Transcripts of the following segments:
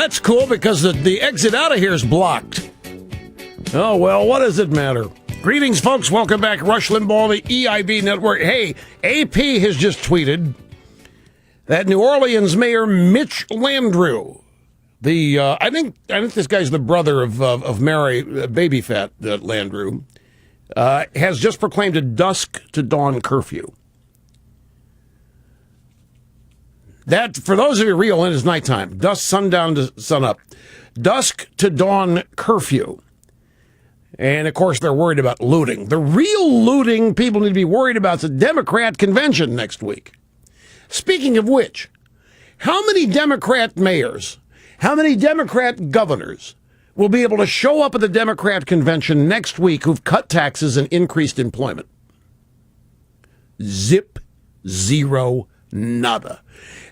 that's cool because the exit out of here is blocked. Oh, well, what does it matter? Greetings, folks. Welcome back. Rush Limbaugh, the EIB Network. Hey, AP has just tweeted that New Orleans Mayor Mitch Landrieu, I think this guy's the brother of Mary Babyfat Landrieu, has just proclaimed a dusk to dawn curfew. That, for those of you real, it is nighttime. Dusk, sundown to sunup. Dusk to dawn curfew. And, of course, they're worried about looting. The real looting people need to be worried about is the Democrat convention next week. Speaking of which, how many Democrat mayors, how many Democrat governors will be able to show up at the Democrat convention next week who've cut taxes and increased employment? Zip, zero, nada.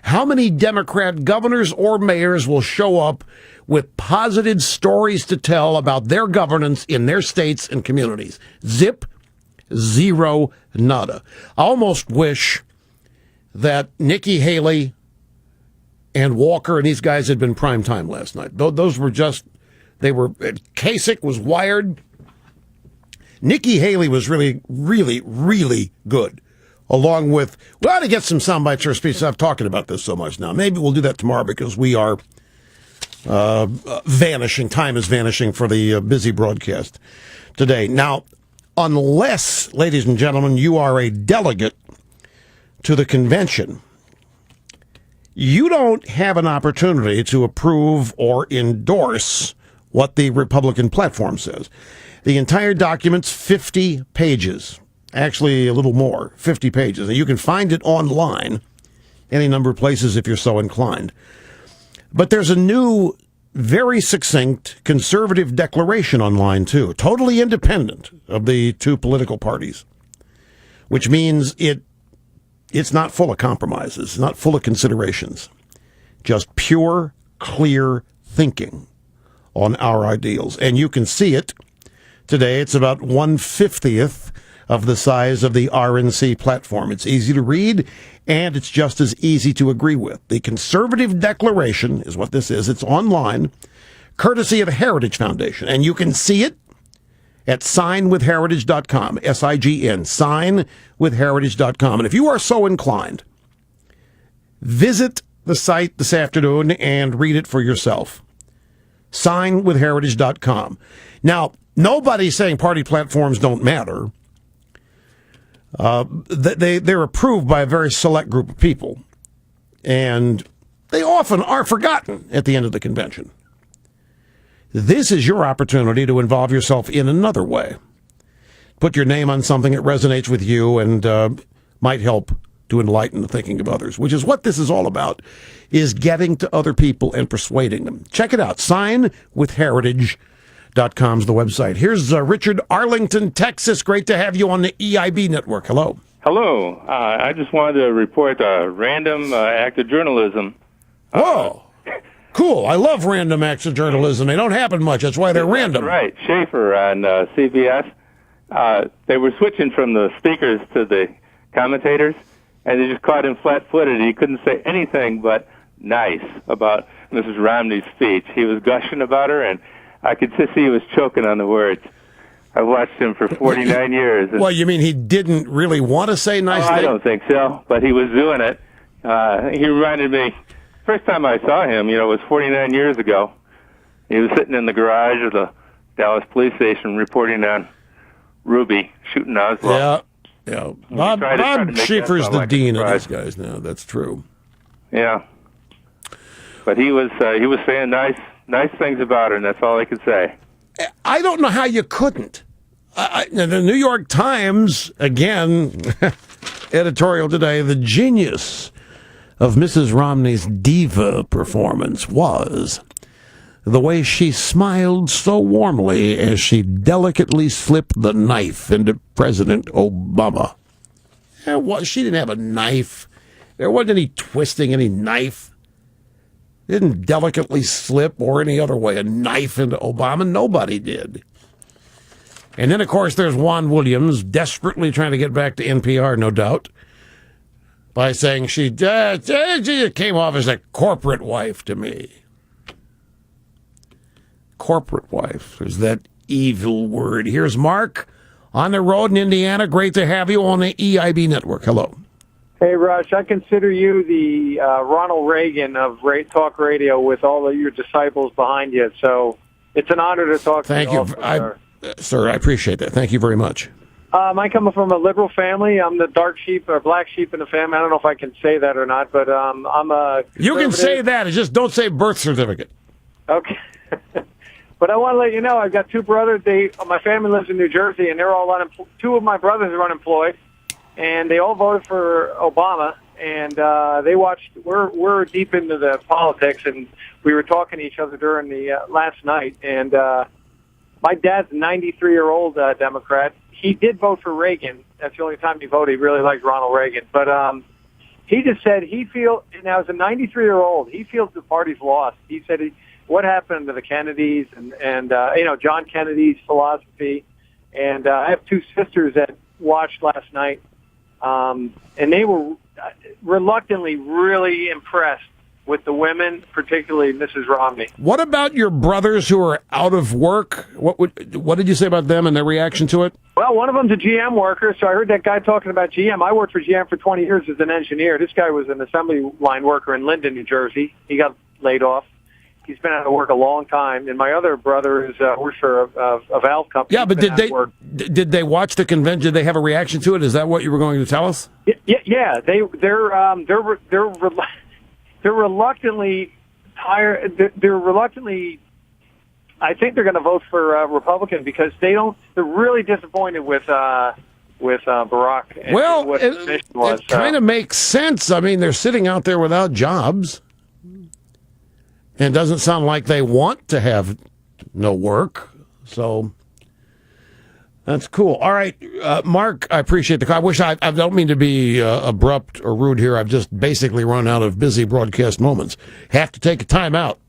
How many Democrat governors or mayors will show up with positive stories to tell about their governance in their states and communities? Zip, zero, nada. I almost wish that Nikki Haley and Walker and these guys had been prime time last night. Those were just, Kasich was wired. Nikki Haley was really, really, really good. Along with, we ought to get some sound bites or speeches. I'm talking about this so much now. Maybe we'll do that tomorrow because we are vanishing. Time is vanishing for the busy broadcast today. Now, unless, ladies and gentlemen, you are a delegate to the convention, you don't have an opportunity to approve or endorse what the Republican platform says. The entire document's 50 pages. Actually, a little more, 50 pages. And you can find it online, any number of places if you're so inclined. But there's a new, very succinct conservative declaration online, too, totally independent of the two political parties, which means it's not full of compromises, it's not full of considerations, just pure, clear thinking on our ideals. And you can see it today. It's about 1/50th of the size of the RNC platform. It's easy to read, and it's just as easy to agree with. The Conservative Declaration is what this is. It's online, courtesy of Heritage Foundation, and you can see it at signwithheritage.com, S-I-G-N, signwithheritage.com. And if you are so inclined, visit the site this afternoon and read it for yourself. Signwithheritage.com. Now, nobody's saying party platforms don't matter. They're approved by a very select group of people, and they often are forgotten at the end of the convention. This is your opportunity to involve yourself in another way. Put your name on something that resonates with you and might help to enlighten the thinking of others, which is what this is all about, is getting to other people and persuading them. Check it out. Signwithheritage.com's the website. Here's Richard, Arlington, Texas. Great to have you on the EIB network. Hello. Hello. I just wanted to report a random act of journalism. Whoa. Cool. I love random acts of journalism. They don't happen much. That's why they're random. Right. Schaefer on CBS. They were switching from the speakers to the commentators, and they just caught him flat-footed. He couldn't say anything but nice about Mrs. Romney's speech. He was gushing about her, and I could just see he was choking on the words. I watched him for 49 years. Well, you mean he didn't really want to say nice things? I don't think so, but he was doing it. He reminded me, first time I saw him, it was 49 years ago. He was sitting in the garage of the Dallas police station reporting on Ruby shooting Oswald. Yeah. Bob Schieffer's the dean of these guys now. That's true. Yeah. But he was saying nice things about her, and that's all I could say. I don't know how you couldn't. The New York Times, again, editorial today, the genius of Mrs. Romney's diva performance was the way she smiled so warmly as she delicately slipped the knife into President Obama. She didn't have a knife. There wasn't any twisting, any knife. Didn't delicately slip or any other way a knife into Obama. Nobody did. And then, of course, there's Juan Williams desperately trying to get back to NPR, no doubt, by saying she came off as a corporate wife to me. corporate wife. There's that evil word. Here's Mark on the road in Indiana. Great to have you on the EIB network. Hello. Hey, Rush, I consider you the Ronald Reagan of talk radio with all of your disciples behind you. So it's an honor to talk to you. Thank you. Sir, I appreciate that. Thank you very much. I come from a liberal family. I'm the dark sheep or black sheep in the family. I don't know if I can say that or not, but I'm a conservative. You can say that. It's just don't say birth certificate. Okay. But I want to let you know, I've got two brothers. My family lives in New Jersey, and they're all unemployed. Two of my brothers are unemployed. And they all voted for Obama, and they watched. We're deep into the politics, and we were talking to each other during the last night. And my dad's a 93-year-old Democrat. He did vote for Reagan. That's the only time he voted. He really liked Ronald Reagan. But he just said and as a 93-year-old, he feels the party's lost. He said, what happened to the Kennedys and John Kennedy's philosophy? And I have two sisters that watched last night. And they were reluctantly really impressed with the women, particularly Mrs. Romney. What about your brothers who are out of work? What did you say about them and their reaction to it? Well, one of them's a GM worker, so I heard that guy talking about GM. I worked for GM for 20 years as an engineer. This guy was an assembly line worker in Linden, New Jersey. He got laid off. He's been out of work a long time. And my other brother is works for a valve company. Yeah, but did they watch the convention? Did they have a reaction to it? Is that what you were going to tell us? Yeah. They're reluctantly tired. They're reluctantly. I think they're going to vote for Republican because they're really disappointed with Barack. And what his mission was. It kind of makes sense. I mean, they're sitting out there without jobs. And it doesn't sound like they want to have no work. So that's cool. All right, Mark, I appreciate the call. I don't mean to be abrupt or rude here. I've just basically run out of busy broadcast moments. Have to take a time out.